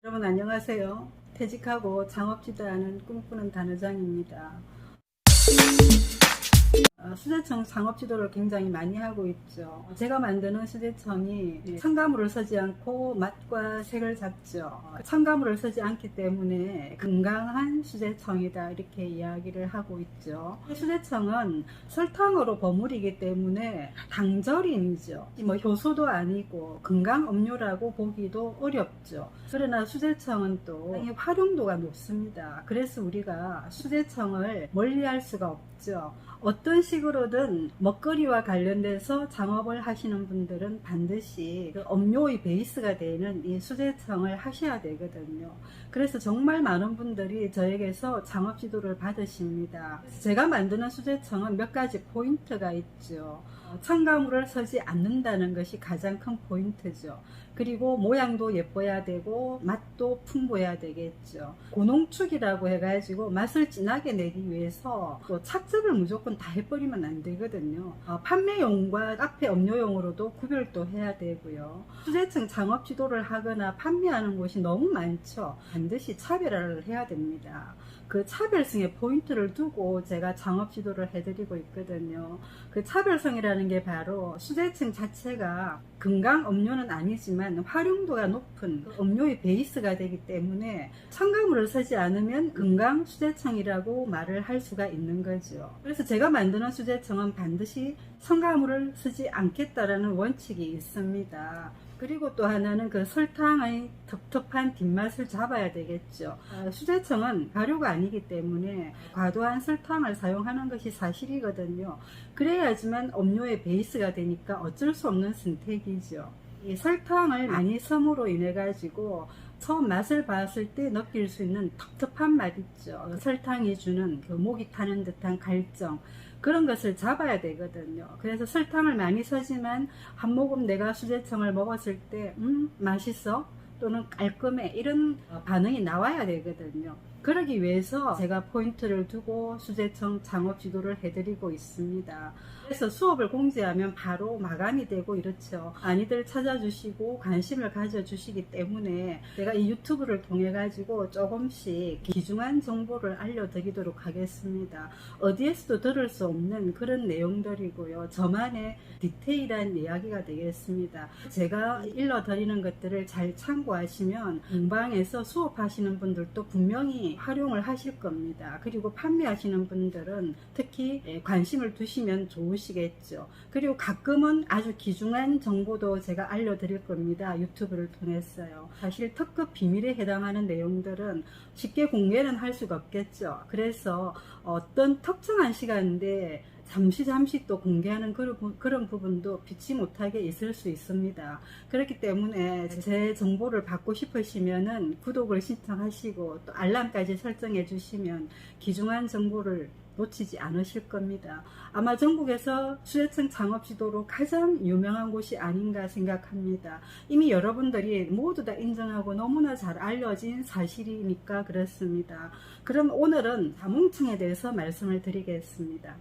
여러분 안녕하세요. 퇴직하고 창업지도하는 꿈꾸는 단회장입니다. 수제청 창업지도를 굉장히 많이 하고 있죠. 제가 만드는 수제청이 첨가물을 쓰지 않고 맛과 색을 잡죠. 첨가물을 쓰지 않기 때문에 건강한 수제청이다 이렇게 이야기를 하고 있죠. 수제청은 설탕으로 버무리기 때문에 당절임이죠. 효소도 아니고 건강 음료라고 보기도 어렵죠. 그러나 수제청은 또 활용도가 높습니다. 그래서 우리가 수제청을 멀리할 수가 없죠. 어떤 식으로든 먹거리와 관련돼서 창업을 하시는 분들은 반드시 그 음료의 베이스가 되는 이 수제청을 하셔야 되거든요. 그래서 정말 많은 분들이 저에게서 창업 지도를 받으십니다. 제가 만드는 수제청은 몇 가지 포인트가 있죠. 첨가물을 쓰지 않는다는 것이 가장 큰 포인트죠. 그리고 모양도 예뻐야 되고 맛도 풍부해야 되겠죠. 고농축이라고 해가지고 맛을 진하게 내기 위해서 또 착즙을 무조건 다 해버리면 안 되거든요. 판매용과 카페 음료용으로도 구별도 해야 되고요. 수제청 창업 지도를 하거나 판매하는 곳이 너무 많죠. 반드시 차별화를 해야 됩니다. 그 차별성에 포인트를 두고 제가 창업 지도를 해드리고 있거든요. 그 차별성이라는 게 바로 수제청 자체가 건강 음료는 아니지만 활용도가 높은 음료의 베이스가 되기 때문에 첨가물을 쓰지 않으면 건강 수제청이라고 말을 할 수가 있는 거죠. 그래서 제가 만드는 수제청은 반드시 첨가물을 쓰지 않겠다라는 원칙이 있습니다. 그리고 또 하나는 그 설탕의 텁텁한 뒷맛을 잡아야 되겠죠. 수제청은 발효가 아니기 때문에 과도한 설탕을 사용하는 것이 사실이거든요. 그래야지만 음료의 베이스가 되니까 어쩔 수 없는 선택이죠. 이 설탕을 많이 썸으로 인해 가지고 처음 맛을 봤을 때 느낄 수 있는 텁텁한 맛 있죠. 설탕이 주는 그 목이 타는 듯한 갈증, 그런 것을 잡아야 되거든요. 그래서 설탕을 많이 쓰지만 한 모금 내가 수제청을 먹었을 때 맛있어 또는 깔끔해 이런 반응이 나와야 되거든요. 그러기 위해서 제가 포인트를 두고 수제청 창업 지도를 해드리고 있습니다. 그래서 수업을 공지하면 바로 마감이 되고 이렇죠. 많이들 찾아주시고 관심을 가져주시기 때문에 제가 이 유튜브를 통해 가지고 조금씩 귀중한 정보를 알려드리도록 하겠습니다. 어디에서도 들을 수 없는 그런 내용들이고요. 저만의 디테일한 이야기가 되겠습니다. 제가 일러드리는 것들을 잘 참고하시면 공방에서 수업하시는 분들도 분명히 활용을 하실 겁니다. 그리고 판매하시는 분들은 특히 관심을 두시면 좋으시겠죠. 그리고 가끔은 아주 귀중한 정보도 제가 알려드릴 겁니다. 유튜브를 통해서요. 사실 특급 비밀에 해당하는 내용들은 쉽게 공개는 할 수가 없겠죠. 그래서 어떤 특정한 시간인데 잠시 또 공개하는 그런 부분도 피치 못하게 있을 수 있습니다. 그렇기 때문에 제 정보를 받고 싶으시면은 구독을 신청하시고 또 알람까지 설정해 주시면 귀중한 정보를 놓치지 않으실 겁니다. 아마 전국에서 수제청 창업 지도로 가장 유명한 곳이 아닌가 생각합니다. 이미 여러분들이 모두 다 인정하고 너무나 잘 알려진 사실이니까 그렇습니다. 그럼 오늘은 자몽청에 대해서 말씀을 드리겠습니다.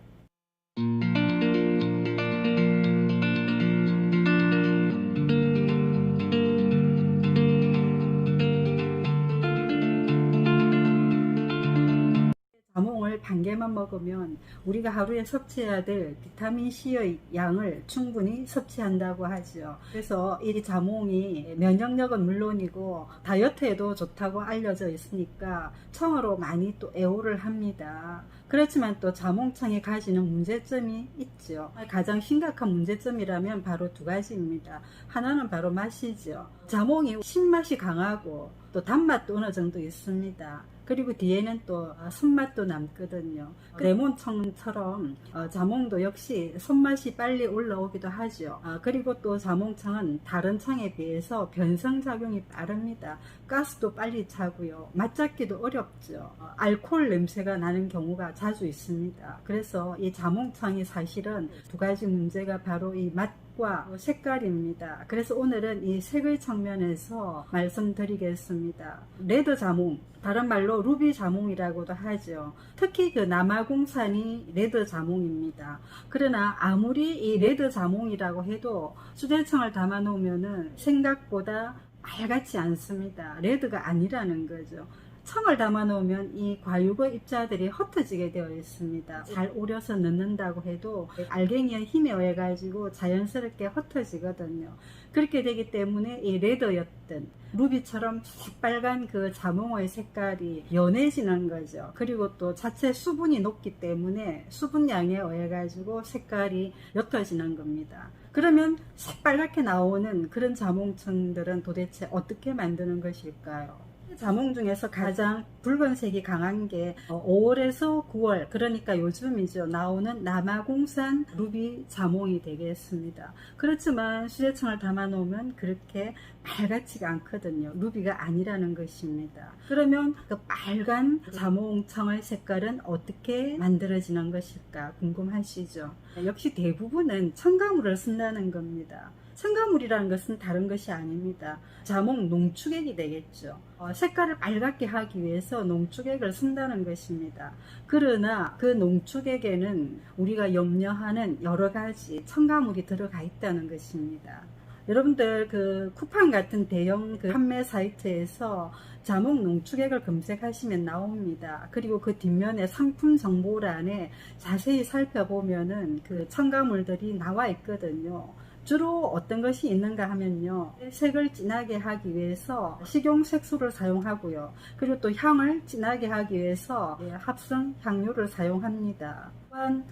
자몽을 반 개만 먹으면 우리가 하루에 섭취해야 될 비타민C의 양을 충분히 섭취한다고 하죠. 그래서 이 자몽이 면역력은 물론이고 다이어트에도 좋다고 알려져 있으니까 청으로 많이 또 애호를 합니다. 그렇지만 또 자몽청이 가지는 문제점이 있죠. 가장 심각한 문제점이라면 바로 두 가지입니다. 하나는 바로 맛이죠. 자몽이 신맛이 강하고 또 단맛도 어느 정도 있습니다. 그리고 뒤에는 또 손맛도 남거든요. 레몬청처럼 자몽도 역시 손맛이 빨리 올라오기도 하죠. 그리고 또 자몽청은 다른 청에 비해서 변성작용이 빠릅니다. 가스도 빨리 차고요. 맛잡기도 어렵죠. 알코올 냄새가 나는 경우가 자주 있습니다. 그래서 이 자몽청이 사실은 두 가지 문제가 바로 이 맛과 색깔입니다. 그래서 오늘은 이 색의 측면에서 말씀드리겠습니다. 레드 자몽, 다른 말로 루비 자몽이라고도 하죠. 특히 그 남아공산이 레드 자몽입니다. 그러나 아무리 이 레드 자몽이라고 해도 수제청을 담아 놓으면은 생각보다 빨갛지 않습니다. 레드가 아니라는 거죠. 청을 담아 놓으면 이 과육의 입자들이 흩어지게 되어 있습니다. 잘 우려서 넣는다고 해도 알갱이의 힘에 의해 가지고 자연스럽게 흩어지거든요. 그렇게 되기 때문에 이 레드였던 루비처럼 새빨간 그 자몽의 색깔이 연해지는 거죠. 그리고 또 자체 수분이 높기 때문에 수분량에 의해 가지고 색깔이 옅어지는 겁니다. 그러면 새빨갛게 나오는 그런 자몽청들은 도대체 어떻게 만드는 것일까요? 자몽 중에서 가장 붉은색이 강한 게 5월에서 9월, 그러니까 요즘이죠, 나오는 남아공산 루비 자몽이 되겠습니다. 그렇지만 수제청을 담아 놓으면 그렇게 빨갛지가 않거든요. 루비가 아니라는 것입니다. 그러면 그 빨간 자몽청의 색깔은 어떻게 만들어지는 것일까 궁금하시죠? 역시 대부분은 첨가물을 쓴다는 겁니다. 첨가물이라는 것은 다른 것이 아닙니다. 자몽 농축액이 되겠죠. 색깔을 빨갛게 하기 위해서 농축액을 쓴다는 것입니다. 그러나 그 농축액에는 우리가 염려하는 여러 가지 첨가물이 들어가 있다는 것입니다. 여러분들 그 쿠팡 같은 대형 그 판매 사이트에서 자몽 농축액을 검색하시면 나옵니다. 그리고 그 뒷면에 상품 정보란에 자세히 살펴보면은 그 첨가물들이 나와 있거든요. 주로 어떤 것이 있는가 하면요, 색을 진하게 하기 위해서 식용색소를 사용하고요, 그리고 또 향을 진하게 하기 위해서 합성 향료를 사용합니다. 또한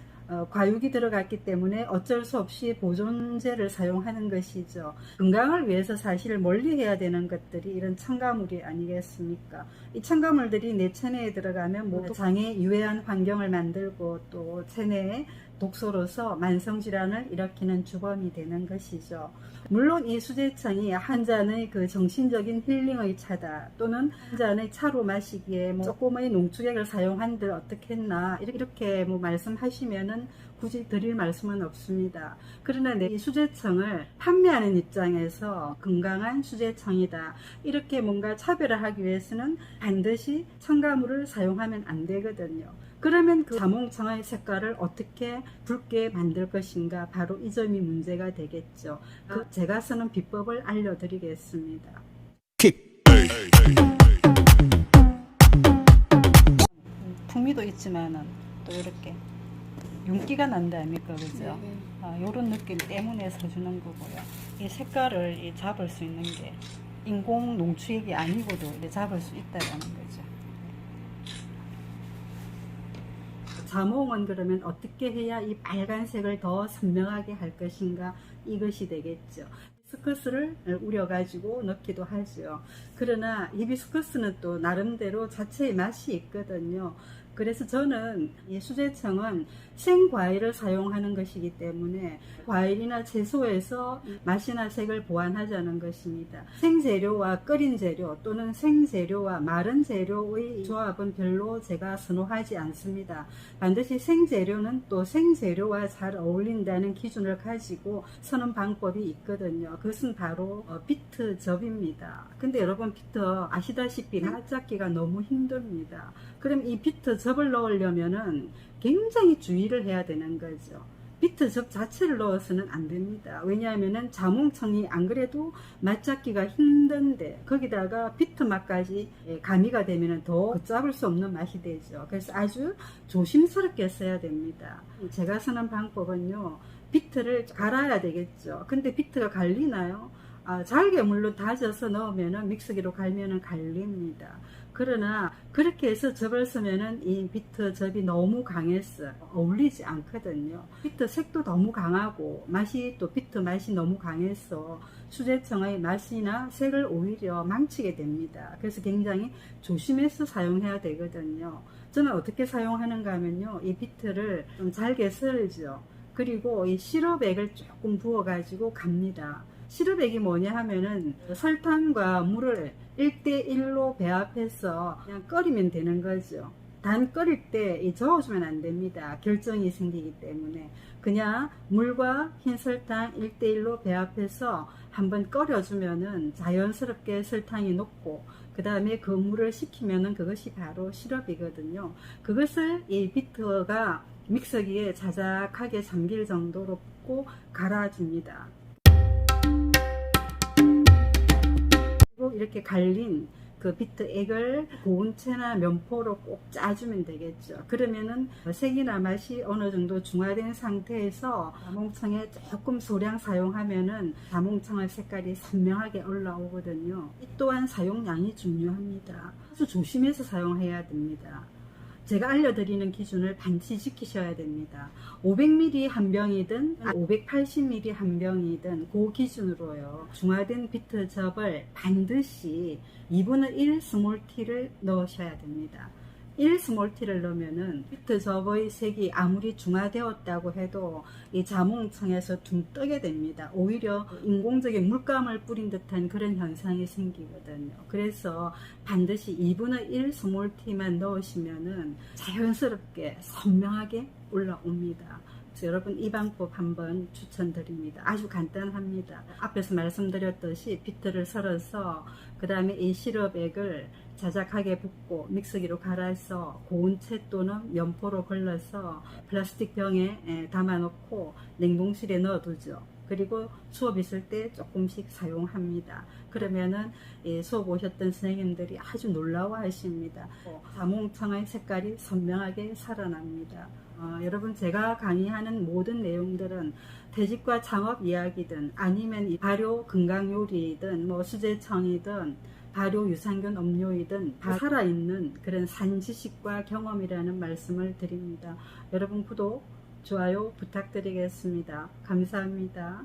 과육이 들어갔기 때문에 어쩔 수 없이 보존제를 사용하는 것이죠. 건강을 위해서 사실 멀리해야 되는 것들이 이런 첨가물이 아니겠습니까? 이 첨가물들이 내 체내에 들어가면 모두 장에 유해한 환경을 만들고 또 체내에 독소로서 만성질환을 일으키는 주범이 되는 것이죠. 물론 이 수제청이 한 잔의 그 정신적인 힐링의 차다, 또는 한 잔의 차로 마시기에 조금의 농축액을 사용한들 어떻겠나, 이렇게 말씀하시면은 굳이 드릴 말씀은 없습니다. 그러나 이 수제청을 판매하는 입장에서 건강한 수제청이다, 이렇게 뭔가 차별을 하기 위해서는 반드시 첨가물을 사용하면 안 되거든요. 그러면 그 자몽청의 색깔을 어떻게 붉게 만들 것인가, 바로 이 점이 문제가 되겠죠. 제가 쓰는 비법을 알려드리겠습니다. 풍미도 있지만은 또 이렇게 윤기가 난다 아닙니까, 그죠? 요런 느낌 때문에 써주는 거고요. 이 색깔을 잡을 수 있는 게 인공 농축액이 아니고도 잡을 수 있다는 거죠. 자몽은 그러면 어떻게 해야 이 빨간색을 더 선명하게 할 것인가, 이것이 되겠죠. 히비스커스를 우려가지고 넣기도 하죠. 그러나 히비스커스는 또 나름대로 자체의 맛이 있거든요. 그래서 저는 이 수제청은 생과일을 사용하는 것이기 때문에 과일이나 채소에서 맛이나 색을 보완하자는 것입니다. 생재료와 끓인 재료 또는 생재료와 마른 재료의 조합은 별로 제가 선호하지 않습니다. 반드시 생재료는 또 생재료와 잘 어울린다는 기준을 가지고 쓰는 방법이 있거든요. 그것은 바로 비트즙입니다. 근데 여러분, 비트 아시다시피 맛 잡기가 너무 힘듭니다. 그럼 이 비트즙을 넣으려면은 굉장히 주의를 해야 되는 거죠. 비트즙 자체를 넣어서는 안 됩니다. 왜냐하면은 자몽청이 안 그래도 맛 잡기가 힘든데 거기다가 비트 맛까지 가미가 되면은 더 걷잡을 수 없는 맛이 되죠. 그래서 아주 조심스럽게 써야 됩니다. 제가 쓰는 방법은요, 비트를 갈아야 되겠죠. 근데 비트가 갈리나요? 잘게 물론 다져서 넣으면은 믹서기로 갈면은 갈립니다. 그러나 그렇게 해서 즙을 쓰면은 이 비트즙이 너무 강해서 어울리지 않거든요. 비트 색도 너무 강하고 맛이 또 비트 맛이 너무 강해서 수제청의 맛이나 색을 오히려 망치게 됩니다. 그래서 굉장히 조심해서 사용해야 되거든요. 저는 어떻게 사용하는가 하면요, 이 비트를 좀 잘게 썰죠. 그리고 이 시럽액을 조금 부어 가지고 갑니다. 시럽액이 뭐냐 하면은 설탕과 물을 1대1로 배합해서 그냥 끓이면 되는 거죠. 단 끓일 때 저어주면 안 됩니다. 결정이 생기기 때문에 그냥 물과 흰 설탕 1대1로 배합해서 한번 끓여주면은 자연스럽게 설탕이 녹고, 그 다음에 그 물을 식히면은 그것이 바로 시럽이거든요. 그것을 이 비트가 믹서기에 자작하게 잠길 정도로 붓고 갈아줍니다. 가로 이렇게 갈린 그 비트액을 고온체나 면포로 꼭 짜주면 되겠죠. 그러면은 색이나 맛이 어느 정도 중화된 상태에서 자몽청에 조금 소량 사용하면은 자몽청의 색깔이 선명하게 올라오거든요. 이 또한 사용량이 중요합니다. 아주 조심해서 사용해야 됩니다. 제가 알려드리는 기준을 반드시 지키셔야 됩니다. 500ml 한 병이든 580ml 한 병이든 그 기준으로요. 중화된 비트즙을 반드시 2분의 1 스몰티를 넣으셔야 됩니다. 1 스몰티를 넣으면은 비트즙의 색이 아무리 중화되었다고 해도 이 자몽청에서 둥 뜨게 됩니다. 오히려 인공적인 물감을 뿌린 듯한 그런 현상이 생기거든요. 그래서 반드시 2분의 1 스몰티만 넣으시면은 자연스럽게 선명하게 올라옵니다. 그래서 여러분 이 방법 한번 추천드립니다. 아주 간단합니다. 앞에서 말씀드렸듯이 비트를 썰어서 그 다음에 이 시럽액을 자작하게 붓고 믹서기로 갈아서 고온체 또는 면포로 걸러서 플라스틱 병에 담아 놓고 냉동실에 넣어두죠. 그리고 수업 있을 때 조금씩 사용합니다. 그러면은 수업 오셨던 선생님들이 아주 놀라워 하십니다. 자몽청의 색깔이 선명하게 살아납니다. 여러분 제가 강의하는 모든 내용들은 퇴직과 창업 이야기든 아니면 발효 건강 요리든 뭐 수제청이든 발효 유산균 음료이든 다 살아있는 그런 산지식과 경험이라는 말씀을 드립니다. 여러분 구독, 좋아요 부탁드리겠습니다. 감사합니다.